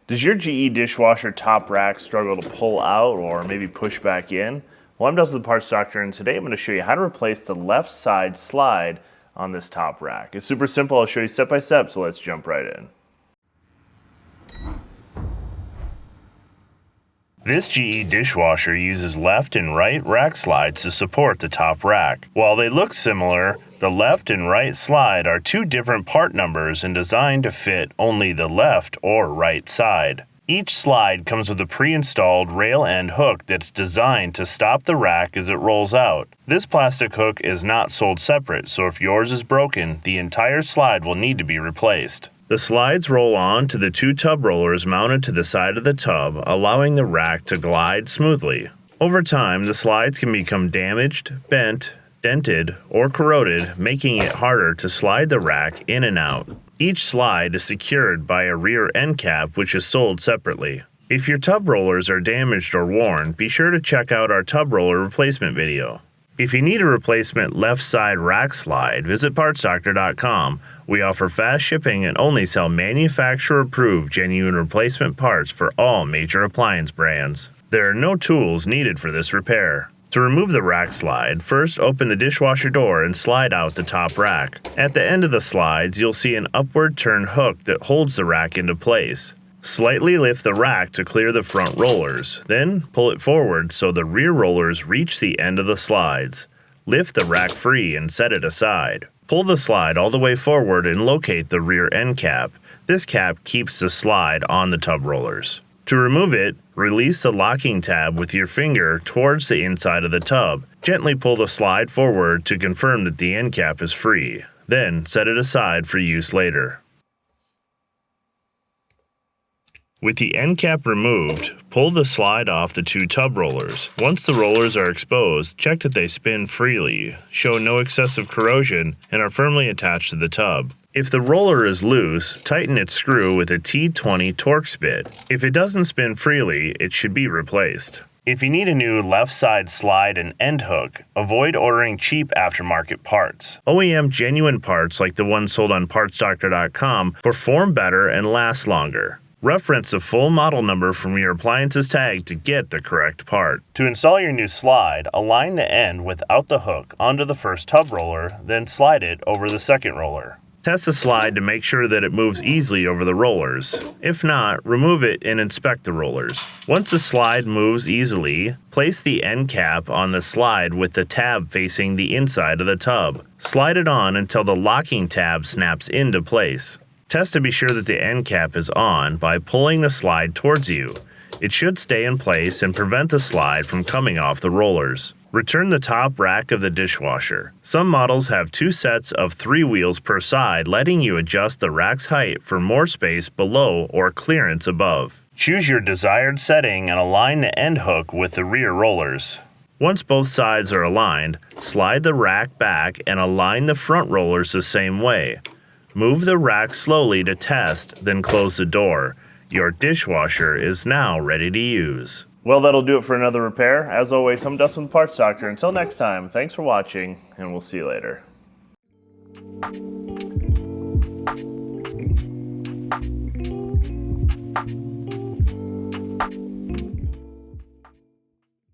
Does your GE dishwasher top rack struggle to pull out or maybe push back in? Well, I'm Dustin the Parts Doctor, and today I'm going to show you how to replace the left side slide on this top rack. It's super simple. I'll show you step by step, so let's jump right in. This GE dishwasher uses left and right rack slides to support the top rack. While they look similar, the left and right slide are two different part numbers and designed to fit only the left or right side. Each slide comes with a pre-installed rail end hook that's designed to stop the rack as it rolls out. This plastic hook is not sold separate, so if yours is broken, the entire slide will need to be replaced. The slides roll on to the two tub rollers mounted to the side of the tub, allowing the rack to glide smoothly. Over time, the slides can become damaged, bent, dented, or corroded, making it harder to slide the rack in and out. Each slide is secured by a rear end cap, which is sold separately. If your tub rollers are damaged or worn, be sure to check out our tub roller replacement video. If you need a replacement left side rack slide, visit PartsDoctor.com. We offer fast shipping and only sell manufacturer-approved genuine replacement parts for all major appliance brands. There are no tools needed for this repair. To remove the rack slide, first open the dishwasher door and slide out the top rack. At the end of the slides, you'll see an upward turn hook that holds the rack into place. Slightly lift the rack to clear the front rollers, then pull it forward so the rear rollers reach the end of the slides. Lift the rack free and set it aside. Pull the slide all the way forward and locate the rear end cap. This cap keeps the slide on the tub rollers. To remove it, release the locking tab with your finger towards the inside of the tub. Gently pull the slide forward to confirm that the end cap is free. Then set it aside for use later. With the end cap removed, pull the slide off the two tub rollers. Once the rollers are exposed, check that they spin freely, show no excessive corrosion, and are firmly attached to the tub. If the roller is loose, tighten its screw with a T20 Torx bit. If it doesn't spin freely, it should be replaced. If you need a new left side slide and end hook, avoid ordering cheap aftermarket parts. OEM genuine parts like the ones sold on PartsDoctor.com perform better and last longer. Reference the full model number from your appliance's tag to get the correct part. To install your new slide, align the end without the hook onto the first tub roller, then slide it over the second roller. Test the slide to make sure that it moves easily over the rollers. If not, remove it and inspect the rollers. Once the slide moves easily, place the end cap on the slide with the tab facing the inside of the tub. Slide it on until the locking tab snaps into place. Test to be sure that the end cap is on by pulling the slide towards you. It should stay in place and prevent the slide from coming off the rollers. Return the top rack of the dishwasher. Some models have two sets of 3 wheels per side, letting you adjust the rack's height for more space below or clearance above. Choose your desired setting and align the end hook with the rear rollers. Once both sides are aligned, slide the rack back and align the front rollers the same way. Move the rack slowly to test, then close the door. Your dishwasher is now ready to use. Well, that'll do it for another repair. As always, I'm Dustin the Parts Doctor. Until next time, thanks for watching, and we'll see you later.